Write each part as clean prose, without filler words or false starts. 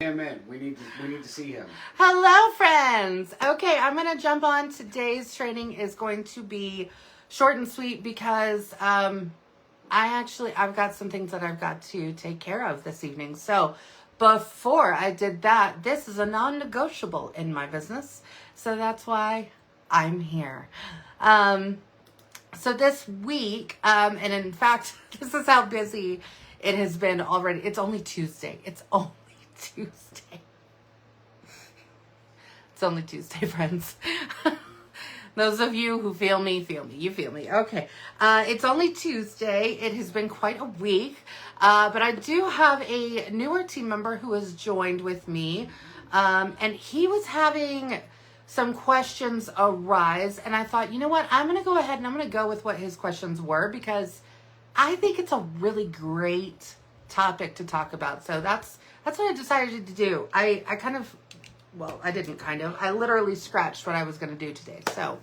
him in. We need to see him. Hello, friends. Okay, I'm going to jump on. Today's training is going to be short and sweet because I've got some things that I've got to take care of this evening. So before I did that, this is a non-negotiable in my business. So that's why I'm here. So this week, and in fact, this is how busy it has been already. It's only Tuesday. It's only Tuesday. It's only Tuesday, friends. Those of you who feel me, you feel me. Okay. It's only Tuesday. It has been quite a week. But I do have a newer team member who has joined with me. And he was having some questions arise. And I thought, you know what? I'm going to go ahead and I'm going to go with what his questions were because I think it's a really great topic to talk about. So that's what I decided to do. I literally scratched what I was going to do today. So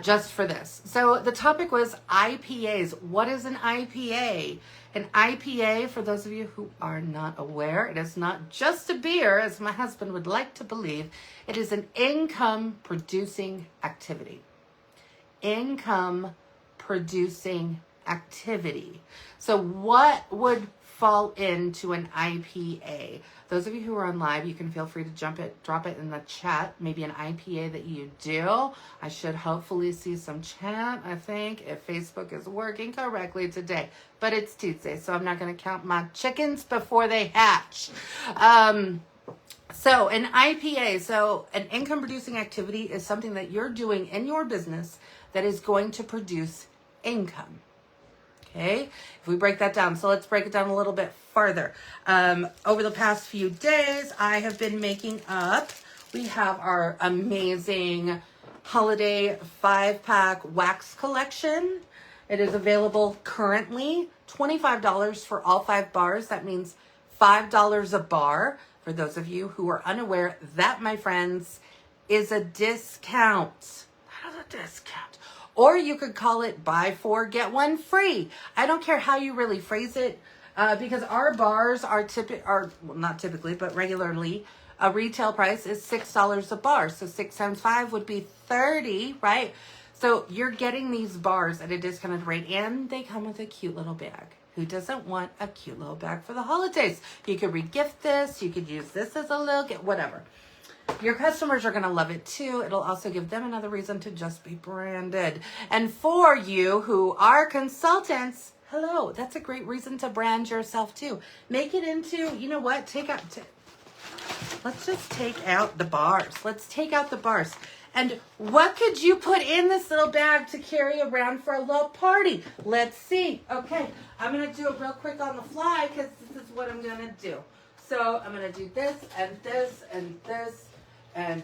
just for this. So the topic was IPAs. What is an IPA? An IPA, for those of you who are not aware, it is not just a beer, as my husband would like to believe. It is an income-producing activity. Income-producing activity. So what would fall into an IPA? Those of you who are on live, you can feel free to drop it in the chat. Maybe an IPA that you do. I should hopefully see some chat, I think, if Facebook is working correctly today. But it's Tuesday, so I'm not going to count my chickens before they hatch. So an IPA, so an income producing activity is something that you're doing in your business that is going to produce income. Okay, if we break that down, so let's break it down a little bit further. Over the past few days, I have been making up, we have our amazing holiday 5-pack wax collection. It is available currently, $25 for all 5 bars. That means $5 a bar. For those of you who are unaware, that, my friends, is a discount. That is a discount. Or you could call it buy 4, get 1 free. I don't care how you really phrase it, because our bars are not typically, but regularly, a retail price is $6 a bar. So 6 times 5 would be 30, right? So you're getting these bars at a discounted rate, and they come with a cute little bag. Who doesn't want a cute little bag for the holidays? You could regift this. You could use this as a little gift, whatever. Your customers are going to love it too. It'll also give them another reason to just be branded. And for you who are consultants, hello, that's a great reason to brand yourself too. Make it into, you know what, let's just take out the bars. Let's take out the bars. And what could you put in this little bag to carry around for a little party? Let's see. Okay, I'm going to do it real quick on the fly because this is what I'm going to do. So I'm going to do this and this and this and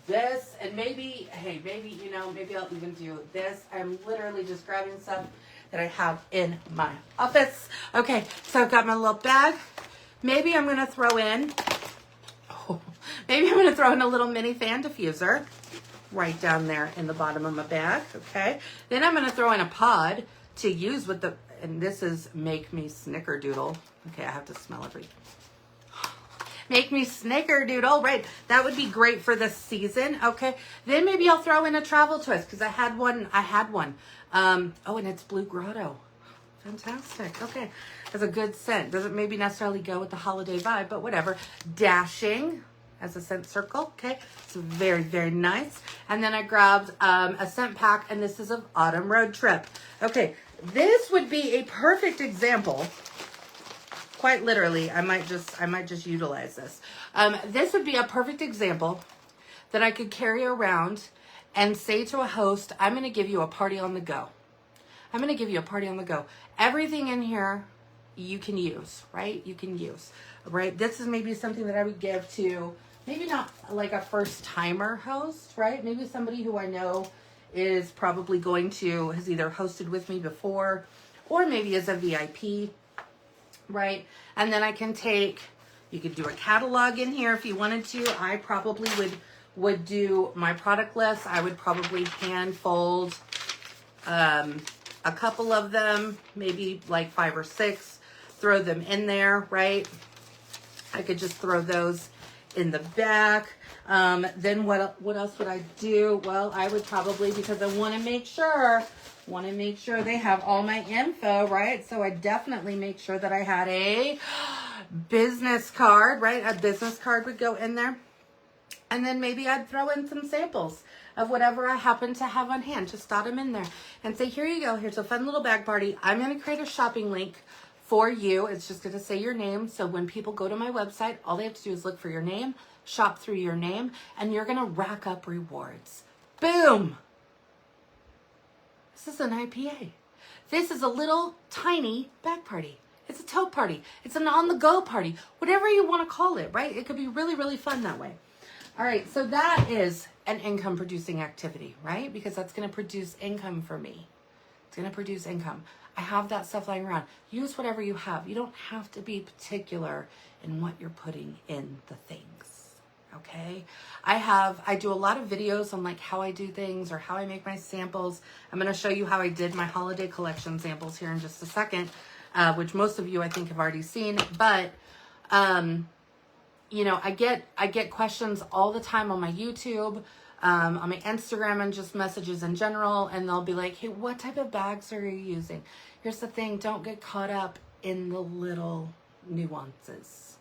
this, and maybe I'll even do this. I'm literally just grabbing stuff that I have in my office. Okay, so I've got my little bag. Maybe I'm going to throw in a little mini fan diffuser right down there in the bottom of my bag, okay? Then I'm going to throw in a pod to use with and this is Make Me Snickerdoodle. Okay, I have to smell everything. Make Me Snickerdoodle, right? That would be great for this season, okay? Then maybe I'll throw in a travel twist because I had one. And it's Blue Grotto. Fantastic, okay. That's a good scent. Doesn't maybe necessarily go with the holiday vibe, but whatever. Dashing as a scent circle, okay? It's very, very nice. And then I grabbed a scent pack, and this is of Autumn Road Trip. Okay, this would be a perfect example. Quite literally, I might just utilize this. This would be a perfect example that I could carry around and say to a host, I'm going to give you a party on the go. I'm going to give you a party on the go. Everything in here you can use, right? You can use, right? This is maybe something that I would give to maybe not like a first timer host, right? Maybe somebody who I know is probably has either hosted with me before or maybe is a VIP. Right? And then I can you could do a catalog in here if you wanted to. I probably would do my product list. I would probably hand fold a couple of them, maybe like 5 or 6, throw them in there, right? I could just throw those in the back. Then what else would I do? Well, I would probably, because I want to make sure they have all my info, right? So I definitely make sure that I had a business card, right? A business card would go in there. And then maybe I'd throw in some samples of whatever I happen to have on hand. Just dot them in there and say, here you go. Here's a fun little bag party. I'm going to create a shopping link for you. It's just going to say your name. So when people go to my website, all they have to do is look for your name, shop through your name, and you're going to rack up rewards. Boom. This is an IPA. This is a little tiny bag party. It's a tote party. It's an on-the-go party. Whatever you want to call it, right? It could be really, really fun that way. All right, so that is an income-producing activity, right? Because that's going to produce income for me. It's going to produce income. I have that stuff lying around. Use whatever you have. You don't have to be particular in what you're putting in the things, okay? I do a lot of videos on like how I do things or how I make my samples. I'm going to show you how I did my holiday collection samples here in just a second, which most of you I think have already seen, but you know, I get questions all the time on my YouTube, on my Instagram, and just messages in general, and they'll be like, hey, what type of bags are you using? Here's the thing, don't get caught up in the little nuances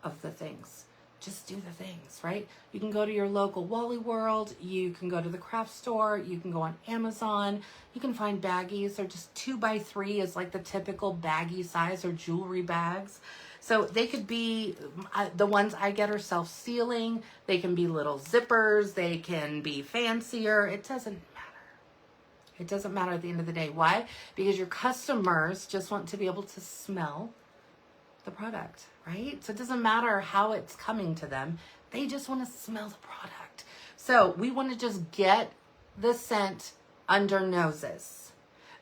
of the things. Just do the things, right? You can go to your local Wally World, you can go to the craft store, you can go on Amazon, you can find baggies. They're just 2x3 is like the typical baggy size or jewelry bags. So they could be, the ones I get are self-sealing. They can be little zippers. They can be fancier. It doesn't matter. It doesn't matter at the end of the day. Why? Because your customers just want to be able to smell the product, right? So it doesn't matter how it's coming to them. They just want to smell the product. So we want to just get the scent under noses.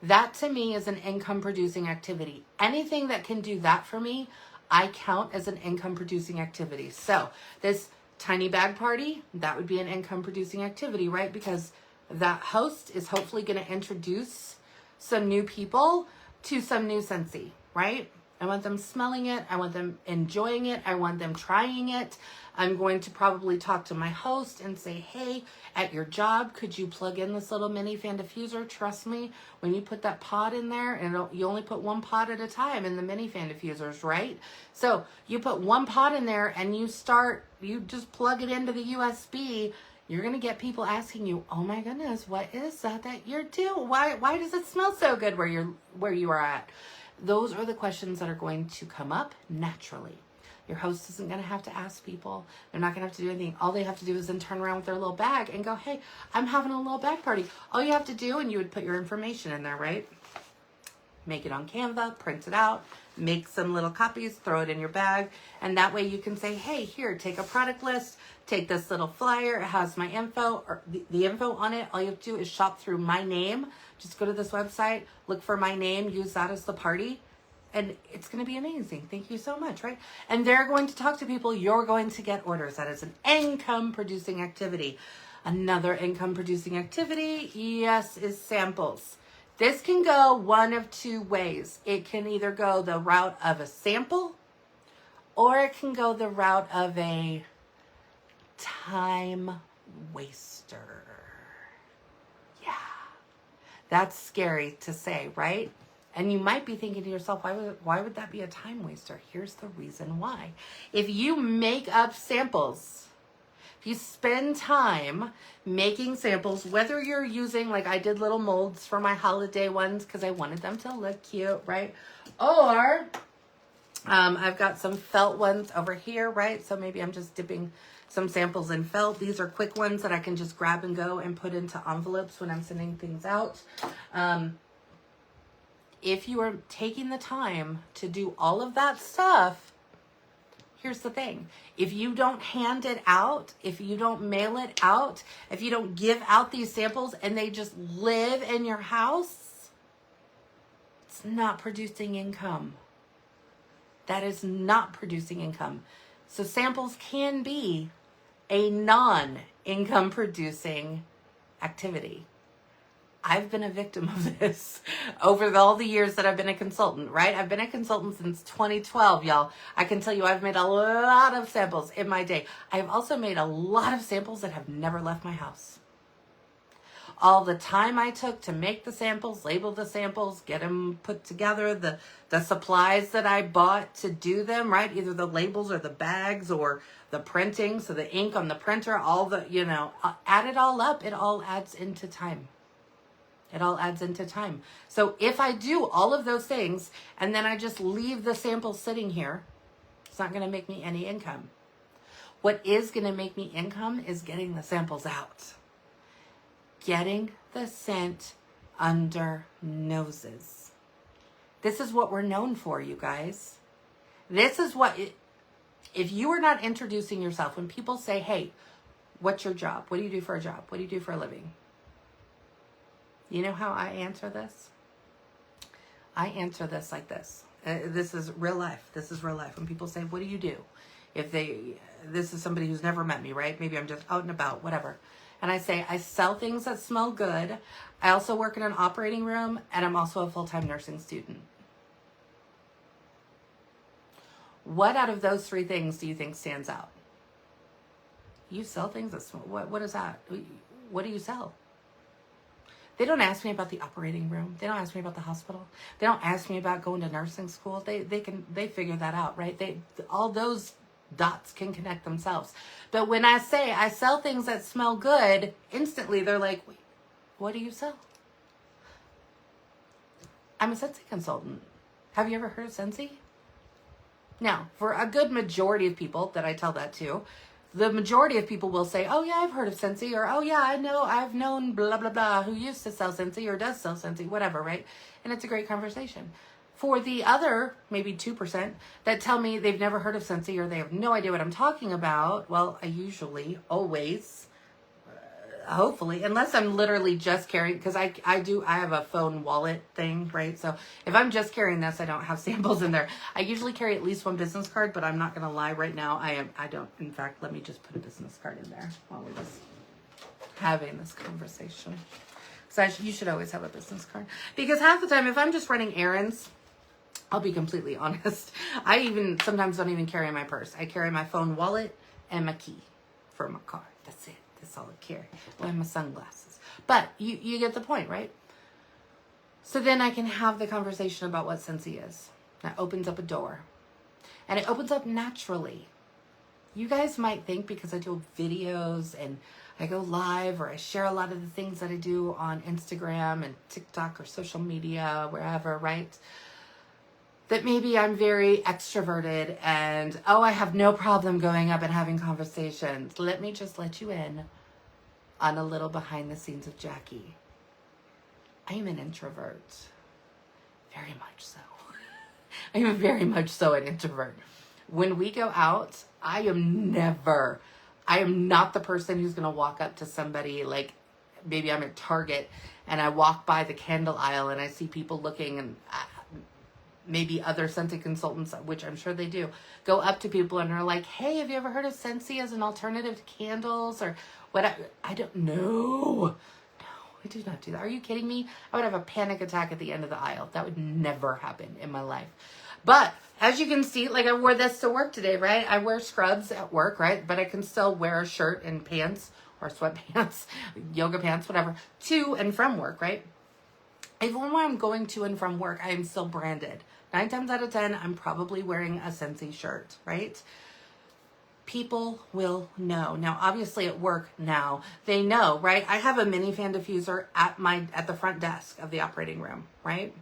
That to me is an income producing activity. Anything that can do that for me, I count as an income producing activity. So this tiny bag party, that would be an income producing activity, right? Because that host is hopefully going to introduce some new people to some new Scentsy, right? I want them smelling it. I want them enjoying it. I want them trying it. I'm going to probably talk to my host and say, hey, at your job, could you plug in this little mini fan diffuser? Trust me, when you put that pod in there, and you only put one pod at a time in the mini fan diffusers, right? So you put one pod in there and you just plug it into the USB. You're going to get people asking you, oh my goodness, what is that you're doing? Why does it smell so good where you are at? Those are the questions that are going to come up naturally. Your host isn't going to have to ask people. They're not going to have to do anything. All they have to do is then turn around with their little bag and go, hey, I'm having a little bag party. All you have to do, and you would put your information in there, right? Make it on Canva, print it out, make some little copies, throw it in your bag. And that way you can say, hey, here, take a product list, take this little flyer. It has my info or the info on it. All you have to do is shop through my name. Just go to this website, look for my name, use that as the party. And it's going to be amazing. Thank you so much, right? And they're going to talk to people. You're going to get orders. That is an income-producing activity. Another income-producing activity, yes, is samples. This can go one of two ways. It can either go the route of a sample, or it can go the route of a time waster. Yeah, that's scary to say, right? And you might be thinking to yourself, why would that be a time waster? Here's the reason why. If you make up samples, if you spend time making samples, whether you're using, like I did little molds for my holiday ones because I wanted them to look cute, right? Or I've got some felt ones over here, right? So maybe I'm just dipping some samples in felt. These are quick ones that I can just grab and go and put into envelopes when I'm sending things out. If you are taking the time to do all of that stuff, here's the thing. If you don't hand it out, if you don't mail it out, if you don't give out these samples and they just live in your house, it's not producing income. That is not producing income. So samples can be a non-income producing activity. I've been a victim of this over all the years that I've been a consultant, right? I've been a consultant since 2012, y'all. I can tell you I've made a lot of samples in my day. I have also made a lot of samples that have never left my house. All the time I took to make the samples, label the samples, get them put together, the supplies that I bought to do them, right? Either the labels or the bags or the printing, so the ink on the printer, all the, add it all up, it all adds into time. It all adds into time. So if I do all of those things and then I just leave the samples sitting here, it's not going to make me any income. What is going to make me income is getting the samples out. Getting the scent under noses. This is what we're known for, you guys. This is what, if you are not introducing yourself, when people say, hey, what's your job? What do you do for a job? What do you do for a living? You know how I answer this? I answer this like this. This is real life. This is real life. When people say, what do you do? This is somebody who's never met me, right? Maybe I'm just out and about, whatever. And I say, I sell things that smell good. I also work in an operating room, and I'm also a full-time nursing student. What out of those three things do you think stands out? You sell things that smell. What is that? What do you sell? They don't ask me about the operating room. They don't ask me about the hospital. They don't ask me about going to nursing school. They figure that out, right? All those dots can connect themselves. But when I say I sell things that smell good, instantly they're like, wait, what do you sell? I'm a Scentsy consultant. Have you ever heard of Scentsy? Now, for a good majority of people that I tell that to, the majority of people will say, oh yeah, I've heard of Scentsy, or oh yeah, I've known blah, blah, blah, who used to sell Scentsy or does sell Scentsy, whatever, right? And it's a great conversation. For the other, maybe 2%, that tell me they've never heard of Scentsy or they have no idea what I'm talking about, well, I usually, always, hopefully, unless I'm literally just carrying, because I have a phone wallet thing, right? So if I'm just carrying this, I don't have samples in there. I usually carry at least one business card, but I'm not going to lie right now. I don't, in fact, let me just put a business card in there while we're just having this conversation. So you should always have a business card, because half the time, if I'm just running errands, I'll be completely honest, I even sometimes don't even carry my purse. I carry my phone wallet and my key for my car. That's it. That's all I carry. Well, and my sunglasses. But you get the point, right? So then I can have the conversation about what Scentsy is. That opens up a door. And it opens up naturally. You guys might think because I do videos and I go live or I share a lot of the things that I do on Instagram and TikTok or social media, wherever, right? That maybe I'm very extroverted and, oh, I have no problem going up and having conversations. Let me just let you in on a little behind the scenes of Jacqui. I am an introvert. Very much so. I am very much so an introvert. When we go out, I am not the person who's going to walk up to somebody, like maybe I'm at Target and I walk by the candle aisle and I see people looking, and maybe other Scentsy consultants, which I'm sure they do, go up to people and are like, hey, have you ever heard of Scentsy as an alternative to candles? Or what? I don't know. No, I do not do that. Are you kidding me? I would have a panic attack at the end of the aisle. That would never happen in my life. But as you can see, like I wore this to work today, right? I wear scrubs at work, right? But I can still wear a shirt and pants or sweatpants, yoga pants, whatever, to and from work, right? Even when I'm going to and from work, I am still branded. 9 times out of 10, I'm probably wearing a Scentsy shirt, right? People will know. Now, obviously at work now, they know, right? I have a mini fan diffuser at the front desk of the operating room, right?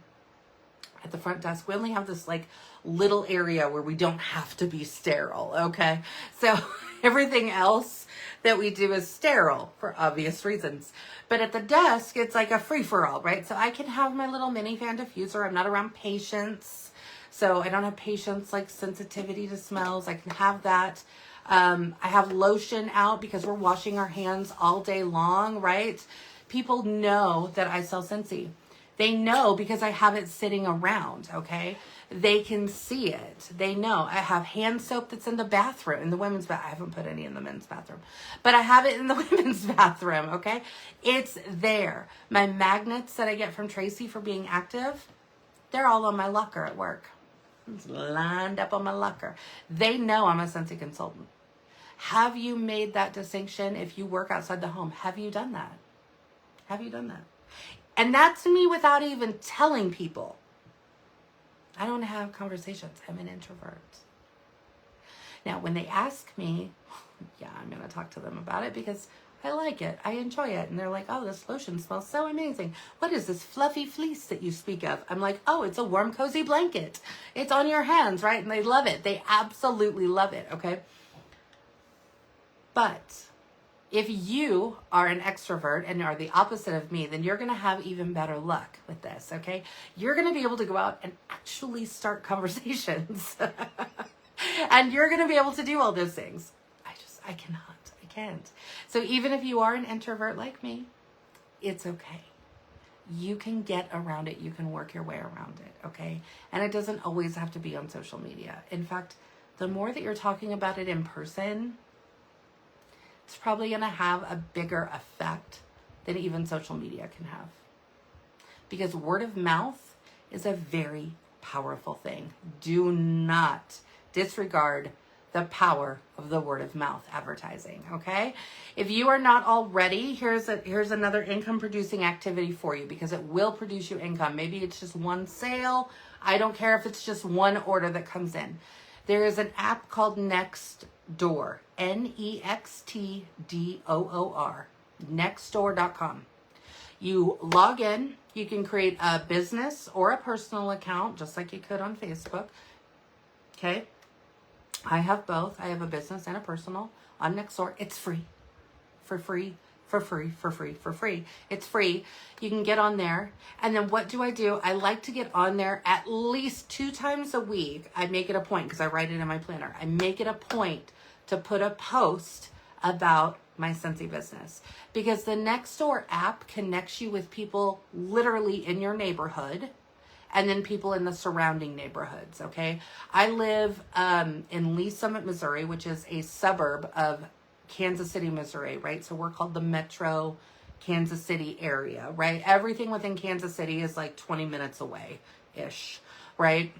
At the front desk. We only have this like little area where we don't have to be sterile, okay? So everything else that we do is sterile for obvious reasons. But at the desk, it's like a free-for-all, right? So I can have my little mini fan diffuser. I'm not around patients. So I don't have patients like sensitivity to smells. I can have that. I have lotion out because we're washing our hands all day long, right? People know that I sell Scentsy. They know because I have it sitting around, okay? They can see it. They know. I have hand soap that's in the bathroom, in the women's bathroom. I haven't put any in the men's bathroom, but I have it in the women's bathroom, okay? It's there. My magnets that I get from Tracy for being active, they're all on my locker at work. It's lined up on my locker. They know I'm a Scentsy consultant. Have you made that distinction if you work outside the home? Have you done that? Have you done that? And that's me without even telling people. I don't have conversations. I'm an introvert. Now, when they ask me, yeah, I'm going to talk to them about it because I like it. I enjoy it. And they're like, oh, this lotion smells so amazing. What is this fluffy fleece that you speak of? I'm like, oh, it's a warm, cozy blanket. It's on your hands, right? And they love it. They absolutely love it, okay? But if you are an extrovert and are the opposite of me, then you're going to have even better luck with this, okay? You're going to be able to go out and actually start conversations. And you're going to be able to do all those things. I cannot. I can't. So even if you are an introvert like me, it's okay. You can get around it. You can work your way around it, okay? And it doesn't always have to be on social media. In fact, the more that you're talking about it in person, it's probably going to have a bigger effect than even social media can have. Because word of mouth is a very powerful thing. Do not disregard the power of the word of mouth advertising, okay? If you are not already, here's another income producing activity for you because it will produce you income. Maybe it's just one sale. I don't care if it's just one order that comes in. There is an app called Nextdoor, Nextdoor, nextdoor.com. You log in, you can create a business or a personal account, just like you could on Facebook, okay? I have both. I have a business and a personal on Nextdoor. It's free, for free. It's free. You can get on there. And then what do? I like to get on there at least 2 times a week. I make it a point because I write it in my planner. I make it a point to put a post about my Scentsy business because the Nextdoor app connects you with people literally in your neighborhood and then people in the surrounding neighborhoods, okay? I live in Lee Summit, Missouri, which is a suburb of Kansas City, Missouri, right? So we're called the Metro Kansas City area, right? Everything within Kansas City is like 20 minutes away-ish, right?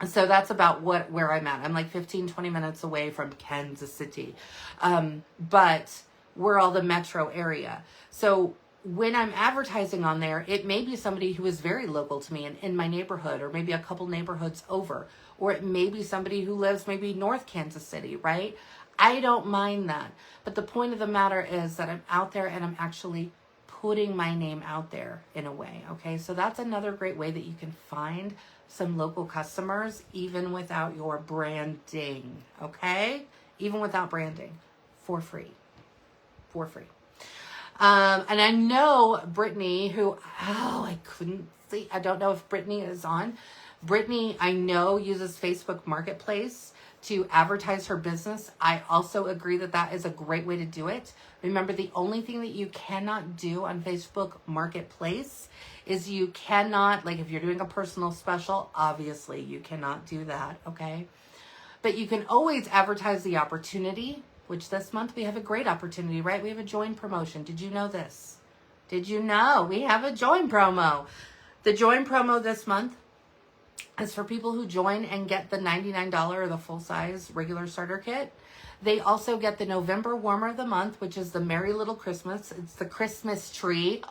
So that's about where I'm at. I'm like 15, 20 minutes away from Kansas City. But we're all the metro area. So when I'm advertising on there, it may be somebody who is very local to me and in my neighborhood, or maybe a couple neighborhoods over, or it may be somebody who lives maybe North Kansas City, right? I don't mind that. But the point of the matter is that I'm out there and I'm actually putting my name out there in a way, okay? So that's another great way that you can find some local customers even without your branding, okay? Even without branding, for free. And I know Brittany, who, I couldn't see. I don't know if Brittany is on. Brittany, I know, uses Facebook Marketplace to advertise her business. I also agree that that is a great way to do it. Remember, the only thing that you cannot do on Facebook Marketplace is you cannot, like if you're doing a personal special, obviously you cannot do that, okay? But you can always advertise the opportunity, which this month we have a great opportunity, right? We have a join promotion. Did you know this? Did you know we have a join promo? The join promo this month is for people who join and get the $99 or the full-size regular starter kit. They also get the November Warmer of the Month, which is the Merry Little Christmas. It's the Christmas tree.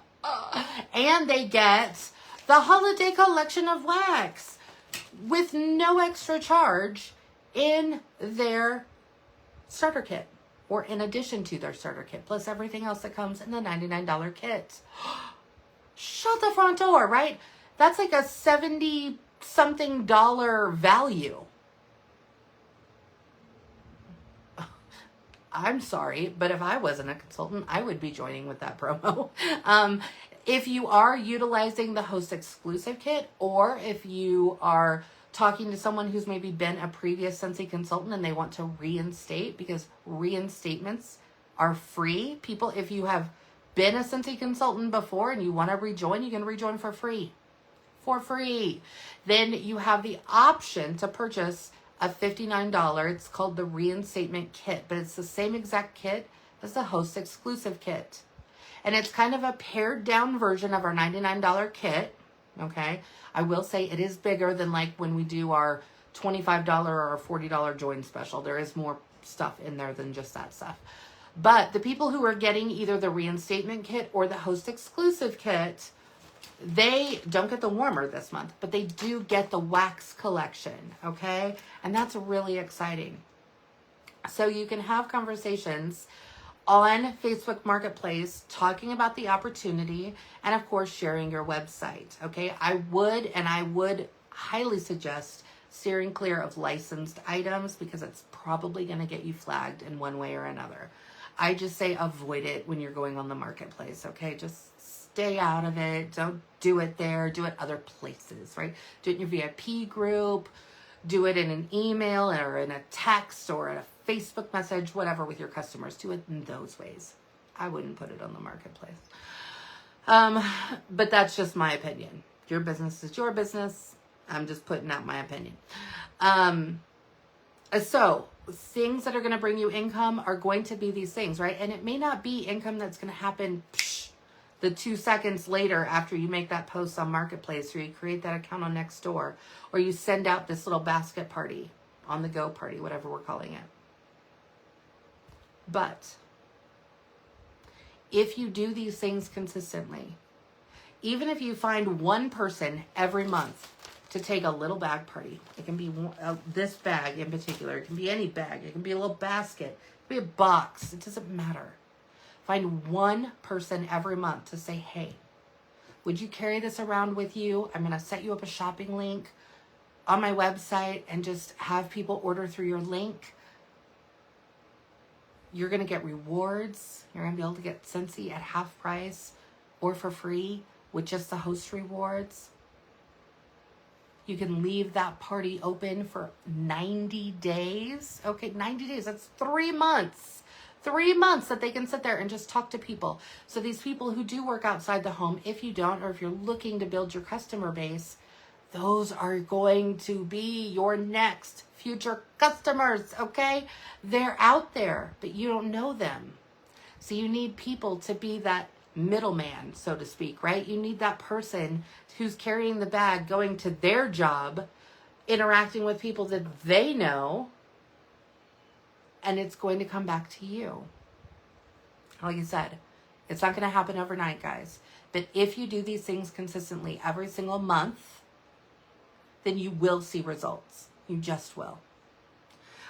And they get the Holiday Collection of Wax with no extra charge in their starter kit, or in addition to their starter kit, plus everything else that comes in the $99 kit. Shut the front door, right? That's like a $70-something value. I'm sorry, but if I wasn't a consultant, I would be joining with that promo. If you are utilizing the host exclusive kit, or if you are talking to someone who's maybe been a previous Scentsy consultant and they want to reinstate, because reinstatements are free. People, if you have been a Scentsy consultant before and you want to rejoin, you can rejoin for free. For free. Then you have the option to purchase a $59. It's called the reinstatement kit, but it's the same exact kit as the host exclusive kit. And it's kind of a pared down version of our $99 kit. Okay. I will say it is bigger than like when we do our $25 or $40 join special. There is more stuff in there than just that stuff. But the people who are getting either the reinstatement kit or the host exclusive kit, they don't get the warmer this month, but they do get the wax collection. Okay. And that's really exciting. So you can have conversations on Facebook Marketplace talking about the opportunity and of course sharing your website. Okay. I would highly suggest steering clear of licensed items because it's probably going to get you flagged in one way or another. I just say avoid it when you're going on the marketplace. Okay. Just stay out of it. Don't do it there. Do it other places, right? Do it in your VIP group. Do it in an email or in a text or in a Facebook message, whatever, with your customers. Do it in those ways. I wouldn't put it on the marketplace. But that's just my opinion. Your business is your business. I'm just putting out my opinion. So things that are going to bring you income are going to be these things, right? And it may not be income that's going to happen the 2 seconds later after you make that post on Marketplace or you create that account on Nextdoor or you send out this little basket party, on the go party, whatever we're calling it. But if you do these things consistently, even if you find one person every month to take a little bag party, it can be this bag in particular, it can be any bag, it can be a little basket, it can be a box, it doesn't matter. Find one person every month to say, hey, would you carry this around with you? I'm going to set you up a shopping link on my website and just have people order through your link. You're going to get rewards. You're going to be able to get Scentsy at half price or for free with just the host rewards. You can leave that party open for 90 days. Okay, 90 days. That's 3 months. 3 months that they can sit there and just talk to people. So these people who do work outside the home, if you don't, or if you're looking to build your customer base, those are going to be your next future customers, okay? They're out there, but you don't know them. So you need people to be that middleman, so to speak, right? You need that person who's carrying the bag, going to their job, interacting with people that they know, and it's going to come back to you. Like I said, it's not going to happen overnight, guys. But if you do these things consistently every single month, then you will see results. You just will.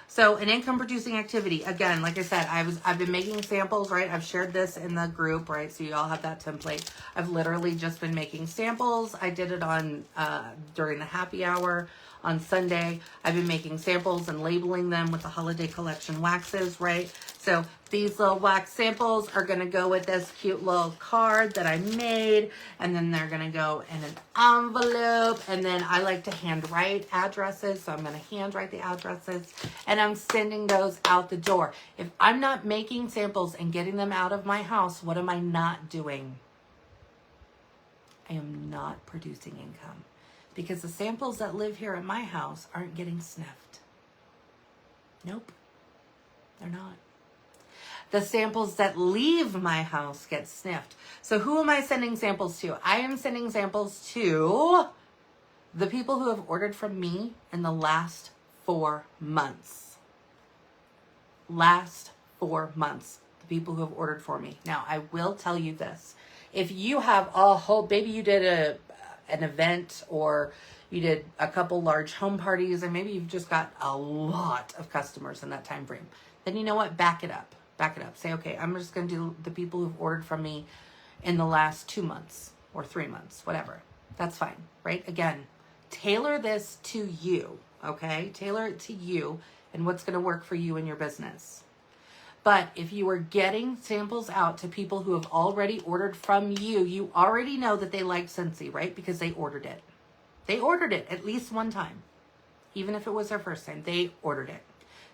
So an income producing activity, again, like I said, I've been making samples, right? I've shared this in the group, right? So you all have that template. I've literally just been making samples. I did it on during the happy hour on Sunday. I've been making samples and labeling them with the holiday collection waxes, right? So these little wax samples are going to go with this cute little card that I made. And then they're going to go in an envelope. And then I like to handwrite addresses. So I'm going to handwrite the addresses. And I'm sending those out the door. If I'm not making samples and getting them out of my house, what am I not doing? I am not producing income. Because the samples that live here at my house aren't getting sniffed. Nope. They're not. The samples that leave my house get sniffed. So who am I sending samples to? I am sending samples to the people who have ordered from me in the last 4 months. Last 4 months. The people who have ordered for me. Now, I will tell you this. If you have a whole, maybe you did an event or you did a couple large home parties and maybe you've just got a lot of customers in that time frame, then you know what? Back it up. Back it up. Say, okay, I'm just going to do the people who've ordered from me in the last 2 months or 3 months, whatever. That's fine, right? Again, tailor this to you, okay? Tailor it to you and what's going to work for you and your business. But if you are getting samples out to people who have already ordered from you, you already know that they like Scentsy, right? Because they ordered it. They ordered it at least one time. Even if it was their first time, they ordered it.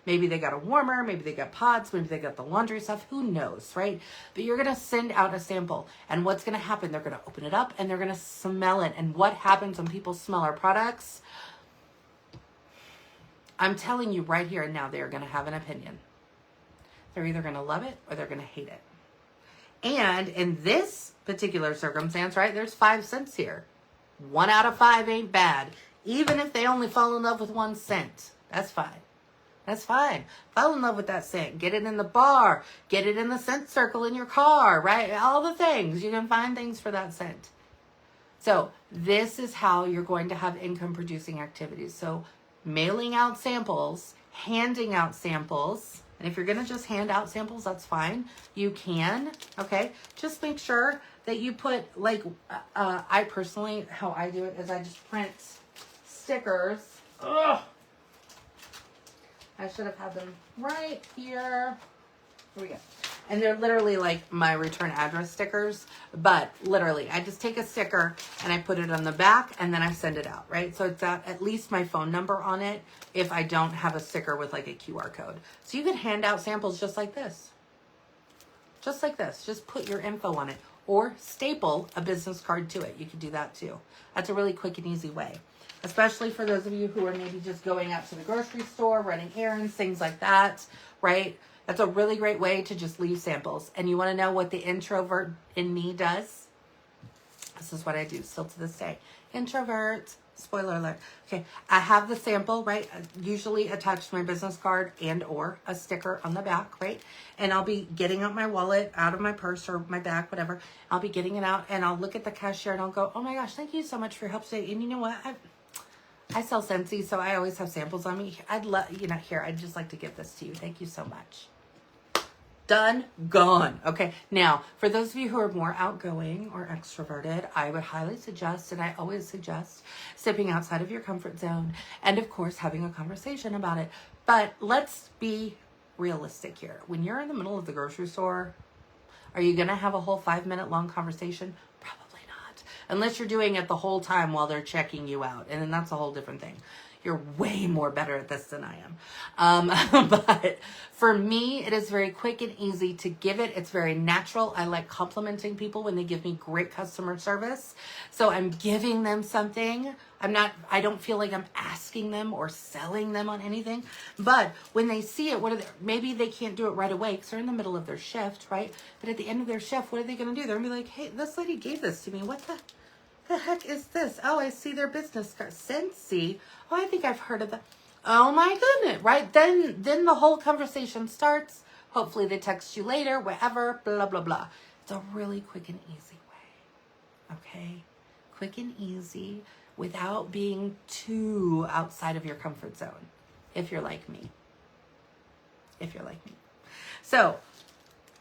Maybe they got a warmer, maybe they got pods, maybe they got the laundry stuff, who knows, right? But you're going to send out a sample, and what's going to happen? They're going to open it up and they're going to smell it. And what happens when people smell our products? I'm telling you right here and now, they're going to have an opinion. They're either going to love it or they're going to hate it. And in this particular circumstance, right, there's 5 scents here. 1 out of 5 ain't bad. Even if they only fall in love with 1 scent, that's fine. That's fine. Fall in love with that scent. Get it in the bar. Get it in the scent circle in your car, right? All the things. You can find things for that scent. So this is how you're going to have income producing activities. So mailing out samples, handing out samples. And if you're going to just hand out samples, that's fine. You can, okay? Just make sure that you put, like, I personally, how I do it is I just print stickers. Ugh. I should have had them right here. Here we go. And they're literally like my return address stickers, but literally I just take a sticker and I put it on the back and then I send it out, right? So it's got at least my phone number on it if I don't have a sticker with like a QR code. So you can hand out samples just like this. Just like this. Just put your info on it or staple a business card to it. You can do that too. That's a really quick and easy way. Especially for those of you who are maybe just going out to the grocery store, running errands, things like that, right? That's a really great way to just leave samples. And you want to know what the introvert in me does? This is what I do still to this day. Introvert, spoiler alert. Okay, I have the sample, right? Usually attached to my business card and or a sticker on the back, right? And I'll be getting out my wallet out of my purse or my bag, whatever. I'll be getting it out and I'll look at the cashier and I'll go, oh my gosh, thank you so much for your help today. And you know what? I sell Scentsy, so I always have samples on me. I'd love, here, I'd just like to give this to you. Thank you so much. Done, gone. Okay, now, for those of you who are more outgoing or extroverted, I would highly suggest, and I always suggest, stepping outside of your comfort zone and, of course, having a conversation about it. But let's be realistic here. When you're in the middle of the grocery store, are you going to have a whole 5-minute long conversation? Probably not. Unless you're doing it the whole time while they're checking you out. And then that's a whole different thing. You're way more better at this than I am. But for me, it is very quick and easy to give it. It's very natural. I like complimenting people when they give me great customer service. So I'm giving them something. I don't feel like I'm asking them or selling them on anything. But when they see it, maybe they can't do it right away because they're in the middle of their shift, right? But at the end of their shift, what are they going to do? They're going to be like, hey, this lady gave this to me. What the heck is this? Oh, I see their business card. Scentsy. Oh, I think I've heard of that. Oh my goodness, right? Then the whole conversation starts. Hopefully they text you later, whatever, blah, blah, blah. It's a really quick and easy way. Okay? Quick and easy without being too outside of your comfort zone. If you're like me. If you're like me. So,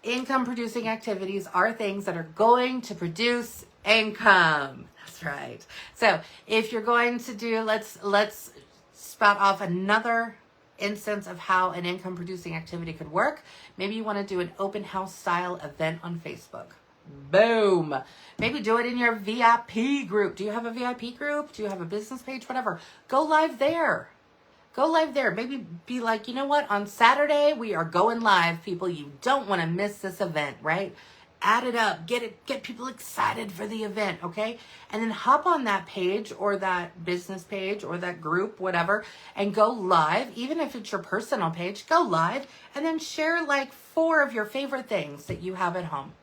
income producing activities are things that are going to produce income. That's right. So if you're going to do, let's spout off another instance of how an income producing activity could work. Maybe you want to do an open house style event on Facebook. Boom. Maybe do it in your VIP group. Do you have a VIP group? Do you have a business page? Whatever. Go live there. Go live there. Maybe be like, you know what? On Saturday, we are going live, people. You don't want to miss this event, right? Add it up. Get people excited for the event, okay? And then hop on that page or that business page or that group, whatever, and go live. Even if it's your personal page, go live and then share like 4 of your favorite things that you have at home.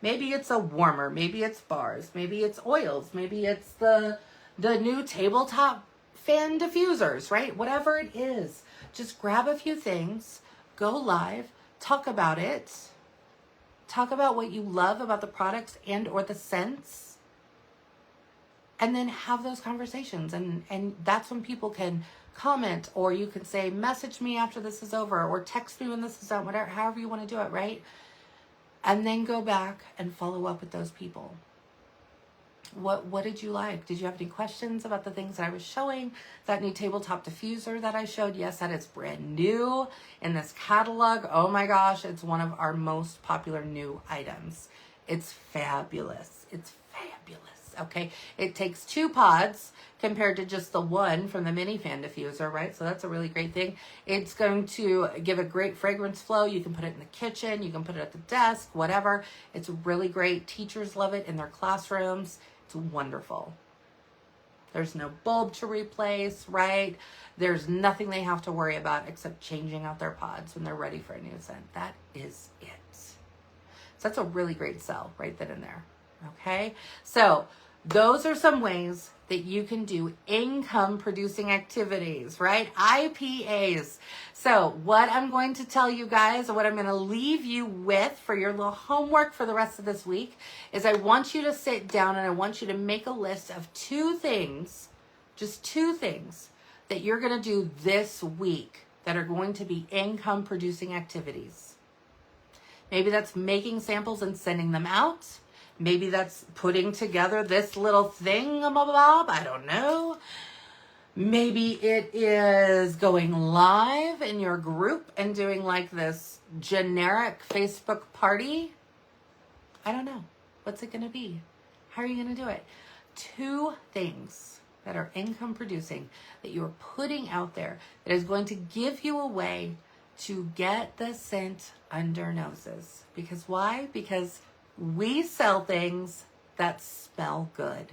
Maybe it's a warmer. Maybe it's bars. Maybe it's oils. Maybe it's the new tabletop fan diffusers, right? Whatever it is, just grab a few things, go live, talk about it, talk about what you love about the products and or the scents, and then have those conversations. And that's when people can comment, or you can say, message me after this is over, or text me when this is done, whatever, however you want to do it, right? And then go back and follow up with those people. What did you like? Did you have any questions about the things that I was showing? That new tabletop diffuser that I showed, yes, that is brand new in this catalog. Oh my gosh, it's one of our most popular new items. It's fabulous. It's fabulous. okay? It takes 2 pods compared to just the 1 from the mini fan diffuser, right? So that's a really great thing. It's going to give a great fragrance flow. You can put it in the kitchen, you can put it at the desk, whatever. It's really great. Teachers love it in their classrooms. It's wonderful. There's no bulb to replace, right? There's nothing they have to worry about except changing out their pods when they're ready for a new scent. That is it. So that's a really great sell right then and there. Okay, so those are some ways that you can do income producing activities, right? IPAs. So what I'm going to tell you guys, and what I'm going to leave you with for your little homework for the rest of this week, is I want you to sit down and I want you to make a list of 2 things, just 2 things that you're going to do this week that are going to be income producing activities. Maybe that's making samples and sending them out. Maybe that's putting together this little thingamabob. I don't know. Maybe it is going live in your group and doing like this generic Facebook party. I don't know. What's it going to be? How are you going to do it? 2 things that are income producing that you're putting out there that is going to give you a way to get the scent under noses. Because why? Because we sell things that smell good.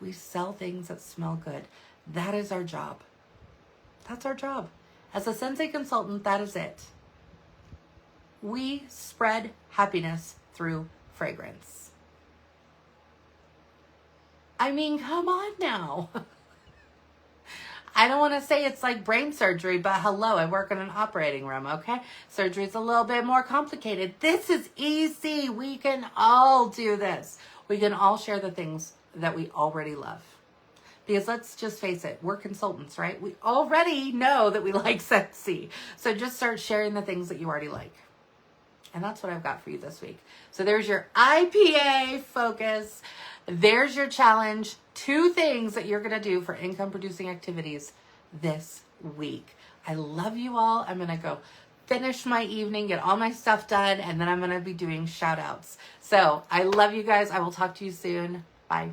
We sell things that smell good. That is our job. That's our job. As a Scentsy consultant, that is it. We spread happiness through fragrance. I mean, come on now. I don't want to say it's like brain surgery, but hello, I work in an operating room, okay? Surgery is a little bit more complicated. This is easy. We can all do this. We can all share the things that we already love. Because let's just face it, we're consultants, right? We already know that we like Scentsy. So just start sharing the things that you already like. And that's what I've got for you this week. So there's your IPA focus. There's your challenge. 2 things that you're going to do for income producing activities this week. I love you all. I'm going to go finish my evening, get all my stuff done, and then I'm going to be doing shout outs. So I love you guys. I will talk to you soon. Bye.